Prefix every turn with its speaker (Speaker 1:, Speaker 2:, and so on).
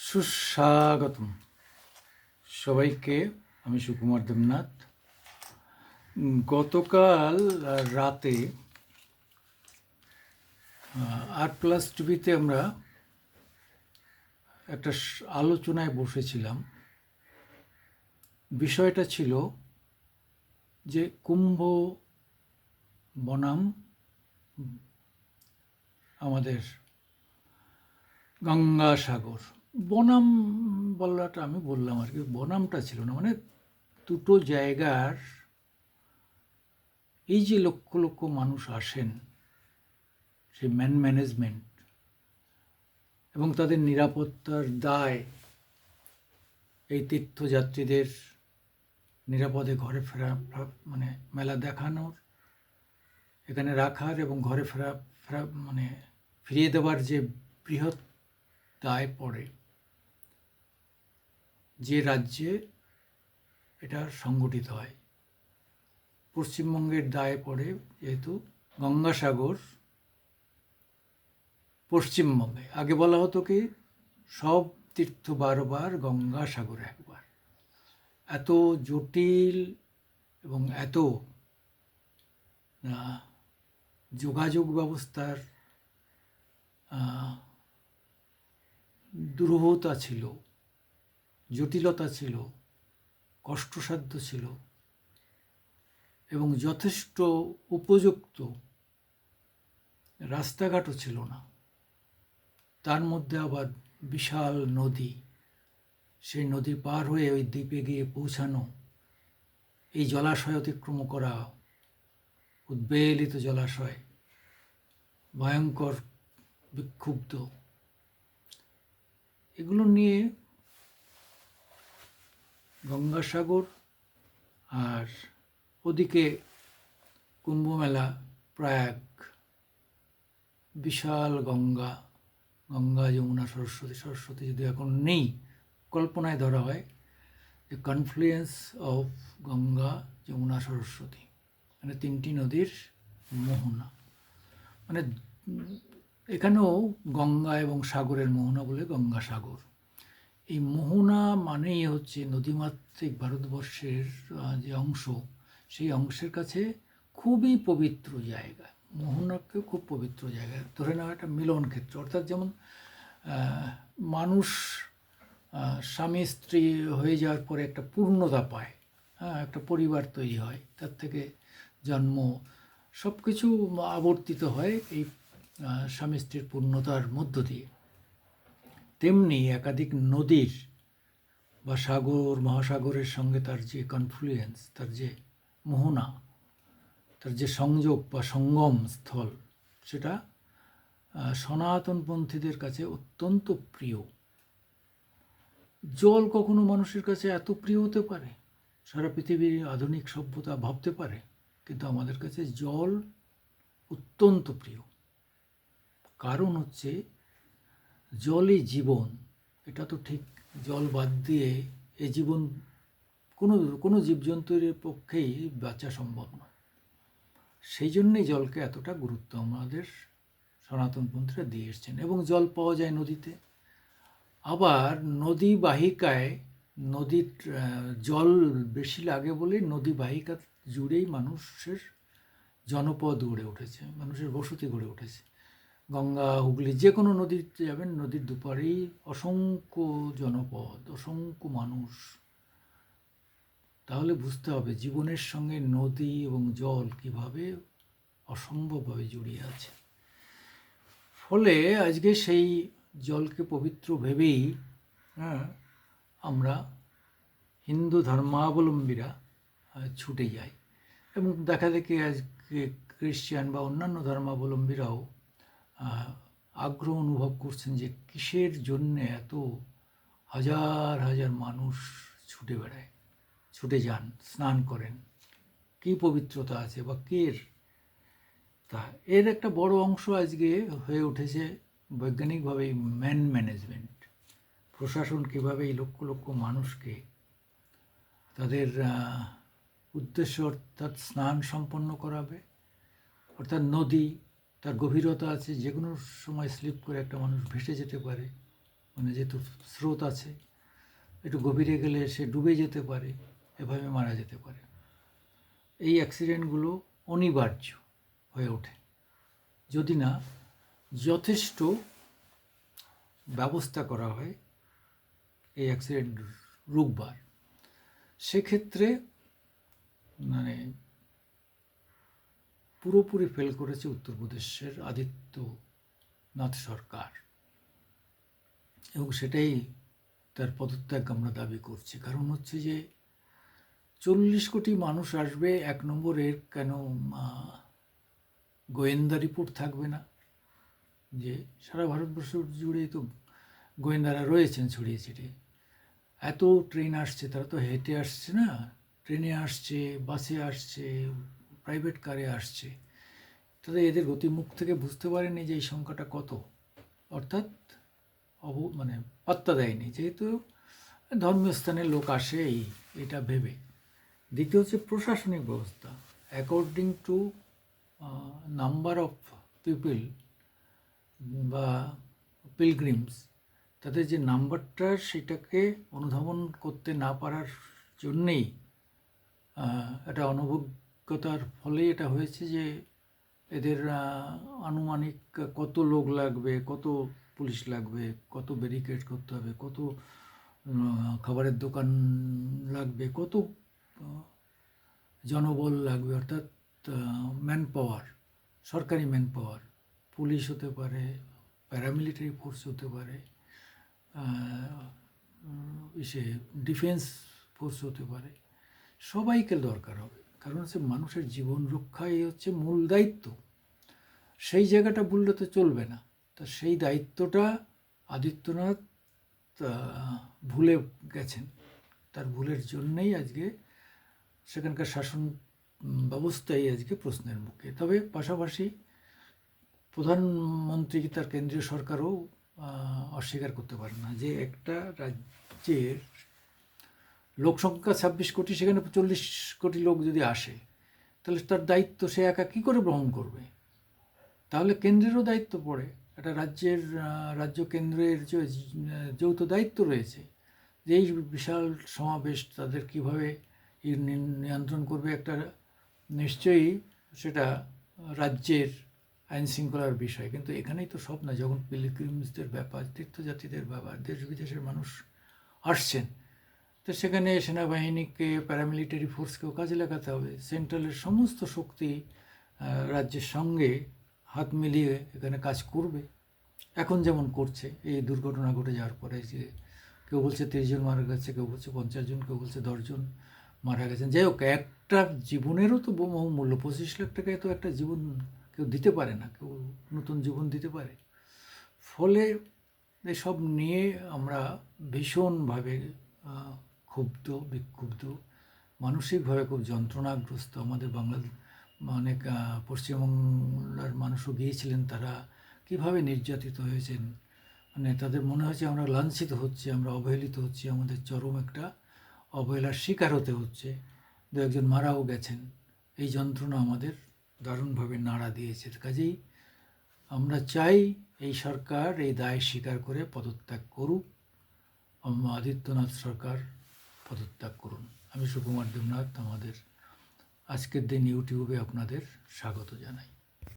Speaker 1: সুস্বাগতম সবাইকে। আমি সুকুমার দেবনাথ। গতকাল রাতে আর প্লাস টিভিতে আমরা একটা আলোচনায় বসেছিলাম। বিষয়টা ছিল যে কুম্ভ বনাম আমাদের গঙ্গাসাগর। বনাম বলাটা আমি বললাম আর কি, বনামটা ছিল না, মানে দুটো জায়গার এই যে লক্ষ লক্ষ মানুষ আসেন, সেই ম্যানেজমেন্ট এবং তাদের নিরাপত্তার দায়, এই তীর্থযাত্রীদের নিরাপদে ঘরে ফেরা, মানে মেলা দেখানোর, এখানে রাখার এবং ঘরে ফেরা মানে ফিরিয়ে দেওয়ার যে বৃহৎ দায় পড়ে, যে রাজ্যে এটা সংগঠিত হয়। পশ্চিমবঙ্গের দায় পড়ে, যেহেতু গঙ্গাসাগর পশ্চিমবঙ্গে। আগে বলা হতো কি, সব তীর্থ বারবার, গঙ্গাসাগর একবার। এত জটিল এবং এত যোগাযোগ ব্যবস্থার দুরূহতা ছিল, জটিলতা ছিল, কষ্টসাধ্য ছিল এবং যথেষ্ট উপযুক্ত রাস্তাঘাটও ছিল না। তার মধ্যে আবার বিশাল নদী, সেই নদী পার হয়ে ওই দ্বীপে গিয়ে পৌঁছানো, এই জলাশয় অতিক্রম করা, উদ্বেলিত জলাশয়, ভয়ঙ্কর বিক্ষুব্ধ, এগুলো নিয়ে গঙ্গাসাগর আর ওদিকে কুম্ভমেলা, প্রয়াগ, বিশাল গঙ্গা, যমুনা, সরস্বতী যদি এখন নেই, কল্পনায় ধরা হয় যে কনফ্লুয়েন্স অফ গঙ্গা, যমুনা, সরস্বতী, মানে তিনটি নদীর মোহনা। মানে এখানেও গঙ্গা এবং সাগরের মোহনা বলে গঙ্গাসাগর। এই মোহনা মানেই হচ্ছে নদীমাতৃক ভারতবর্ষের যে অংশ, সেই অংশের কাছে খুবই পবিত্র জায়গা। মোহনাকে খুব পবিত্র জায়গা ধরে নেওয়া, একটা মিলন ক্ষেত্র। অর্থাৎ যেমন মানুষ স্বামী স্ত্রী হয়ে যাওয়ার পরে একটা পূর্ণতা পায়, একটা পরিবার তৈরি হয়, তার থেকে জন্ম, সব কিছু আবর্তিত হয় এই স্বামী স্ত্রীর পূর্ণতার মধ্য দিয়ে। তেমনি একাধিক নদীর বা সাগর, মহাসাগরের সঙ্গে তার যে কনফ্লুয়েন্স, তার যে মোহনা, তার যে সংযোগ বা সঙ্গম স্থল, সেটা সনাতনপন্থীদের কাছে অত্যন্ত প্রিয়। জল কখনো মানুষের কাছে এত প্রিয় হতে পারে? সারা পৃথিবীর আধুনিক সভ্যতা ভাবতে পারে, কিন্তু আমাদের কাছে জল অত্যন্ত প্রিয়। কারণ হচ্ছে জলই জীবন। এটা তো ঠিক, জল বাদ দিয়ে এই জীবন কোনো জীবজন্তুর পক্ষেই বাঁচা সম্ভব নয়। সেই জন্যেই জলকে এতটা গুরুত্ব আমাদের সনাতনপন্থীরা দিয়ে এসছেন। এবং জল পাওয়া যায় নদীতে। আবার নদী বাহিকায়, নদীর জল বেশি লাগে বলে নদী বাহিকা জুড়েই মানুষের জনপদ গড়ে উঠেছে, মানুষের বসতি গড়ে উঠেছে। গঙ্গা, হুগলি, যে কোনো নদীতে যাবেন, নদীর দুপারেই অসংখ্য জনপদ, অসংখ্য মানুষ। তাহলে বুঝতে হবে জীবনের সঙ্গে নদী এবং জল কিভাবে অসম্ভবভাবে জড়িয়ে আছে। ফলে আজকে সেই জলকে পবিত্র ভেবেই আমরা হিন্দু ধর্মাবলম্বীরা ছুটে যাই। এবং দেখা দেখি আজকে খ্রিস্টান বা অন্যান্য ধর্মাবলম্বীরাও আগ্রহ অনুভব করছেন যে কিসের জন্যে এত হাজার হাজার মানুষ ছুটে বেড়ায়, ছুটে যান, স্নান করেন, কী পবিত্রতা আছে বা কের। তা এর একটা বড় অংশ আজকে হয়ে উঠেছে বৈজ্ঞানিকভাবে ম্যানেজমেন্ট। প্রশাসন কীভাবে এই লক্ষ লক্ষ মানুষকে তাদের উদ্দেশ্য, অর্থাৎ স্নান সম্পন্ন করাবে। অর্থাৎ নদী, তার গভীরতা আছে, যে কোনো সময় স্লিপ করে একটা মানুষ ভেসে যেতে পারে, মানে যেহেতু স্রোত আছে, একটু গভীরে গেলে সে ডুবে যেতে পারে, এভাবে মারা যেতে পারে। এই অ্যাক্সিডেন্টগুলো অনিবার্য হয়ে ওঠে যদি না যথেষ্ট ব্যবস্থা করা হয় এই অ্যাক্সিডেন্ট রুখবার। সেক্ষেত্রে মানে পুরোপুরি ফেল করেছে উত্তরপ্রদেশের আদিত্যনাথ সরকার, এবং সেটাই তার পদত্যাগ আমরা দাবি করছি। কারণ হচ্ছে যে 40 কোটি মানুষ আসবে, 1 নম্বরের কেন গোয়েন্দা রিপোর্ট থাকবে না? যে সারা ভারতবর্ষ জুড়েই তো গোয়েন্দারা রয়েছেন ছড়িয়ে ছিটিয়ে। এত ট্রেন আসছে, তারা তো হেঁটে আসছে না, ট্রেনে আসছে, বাসে আসছে, প্রাইভেট কারে আসছে। তাদের এদের গতিমুখ থেকে বুঝতে পারেনি যে এই সংখ্যাটা কত, অর্থাৎ মানে পাত্তা দেয়নি, যেহেতু ধর্মীয় স্থানের লোক আসে এটা ভেবে। দ্বিতীয় হচ্ছে প্রশাসনিক ব্যবস্থা। According to number of people বা পিলগ্রিমস, তাদের যে নাম্বারটা সেটাকে অনুধাবন করতে না পারার জন্যেই এটা অনভিজ্ঞতার ফলেই এটা হয়েছে যে এদের আনুমানিক কত লোক লাগবে, কত পুলিশ লাগবে, কত ব্যারিকেড করতে হবে, কত খাবারের দোকান লাগবে, কত জনবল লাগবে, অর্থাৎ ম্যান পাওয়ার, সরকারি ম্যান পাওয়ার, পুলিশ হতে পারে, প্যারামিলিটারি ফোর্স হতে পারে, ডিফেন্স ফোর্স হতে পারে, সবাইকে দরকার হবে। কারণ হচ্ছে মানুষের জীবন রক্ষাই হচ্ছে মূল দায়িত্ব। সেই জায়গাটা ভুললে তো চলবে না। তা সেই দায়িত্বটা আদিত্যনাথ ভুলে গেছেন। তার ভুলের জন্যেই আজকে সেখানকার শাসন ব্যবস্থাই আজকে প্রশ্নের মুখে। তবে পাশাপাশি প্রধানমন্ত্রী তার কেন্দ্রীয় সরকারও অস্বীকার করতে পারে না যে একটা রাজ্যের লোকসংখ্যা 26 কোটি, সেখানে 40 কোটি লোক যদি আসে, তাহলে তার দায়িত্ব সে একা কী করে গ্রহণ করবে? তাহলে কেন্দ্রেরও দায়িত্ব পড়ে। একটা রাজ্য কেন্দ্রের যে যৌথ দায়িত্ব রয়েছে যে এই বিশাল সমাবেশ তাদের কীভাবে নিয়ন্ত্রণ করবে, একটা নিশ্চয়ই সেটা রাজ্যের আইন শৃঙ্খলার বিষয়। কিন্তু এখানেই তো সব না, যখন পিলগ্রিমসদের ব্যাপার, তীর্থযাত্রীদের ব্যাপার, দেশ বিদেশের মানুষ আসছেন, তো সেখানে সেনাবাহিনীকে, প্যারামিলিটারি ফোর্সকেও কাজে লাগাতে হবে। সেন্ট্রালের সমস্ত শক্তি রাজ্যের সঙ্গে হাত মিলিয়ে এখানে কাজ করবে, এখন যেমন করছে। এই দুর্ঘটনা ঘটে যাওয়ার পরে যে কেউ বলছে 30 জন মারা গেছে, কেউ বলছে 50 জন, কেউ বলছে 10 জন মারা গেছেন। যাই হোক, একটা জীবনেরও তো বহুমূল্য। 25 লাখ টাকায় তো একটা জীবন কেউ দিতে পারে না, কেউ নতুন জীবন দিতে পারে। ফলে এসব নিয়ে আমরা ভীষণভাবে বিক্ষুব্ধ, মানসিকভাবে খুব যন্ত্রণাগ্রস্ত। আমাদের অনেক পশ্চিমবাংলার মানুষও গিয়েছিলেন, তারা কীভাবে নির্যাতিত হয়েছেন, মানে তাদের মনে হয়েছে আমরা লাঞ্ছিত হচ্ছি, আমরা অবহেলিত হচ্ছি, আমাদের চরম একটা অবহেলার শিকার হতে হচ্ছে। 2-1 জন মারাও গেছেন। এই যন্ত্রণা আমাদের দারুণভাবে নাড়া দিয়েছে। কাজেই আমরা চাই এই সরকার এই দায় স্বীকার করে পদত্যাগ করুক। আদিত্যনাথ সরকার পদত্যাগ করুন। আমি সুকুমার দেবনাথ, আমাদের আজকের দিন ইউটিউবে আপনাদের স্বাগত জানাই।